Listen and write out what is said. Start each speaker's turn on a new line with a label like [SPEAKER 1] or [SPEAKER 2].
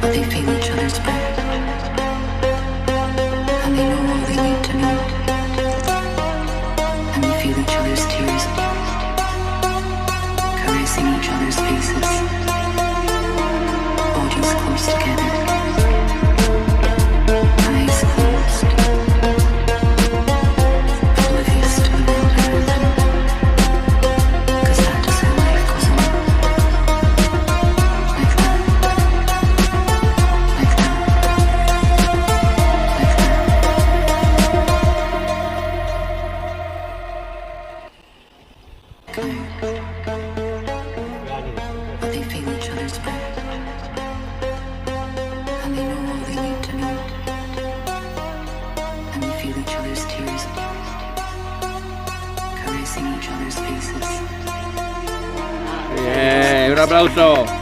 [SPEAKER 1] They feel each other's breath, and they know all they need to know, and they feel each other's tears, caressing each other's faces, bodies close together, eyes closed, oblivious to the world around them, 'cause that is how life goes on. Like that. Like that. Like that. But they feel each other's breath, and they know all they need to know, and they feel each other's tears, caressing each other's faces.
[SPEAKER 2] Bien, un aplauso.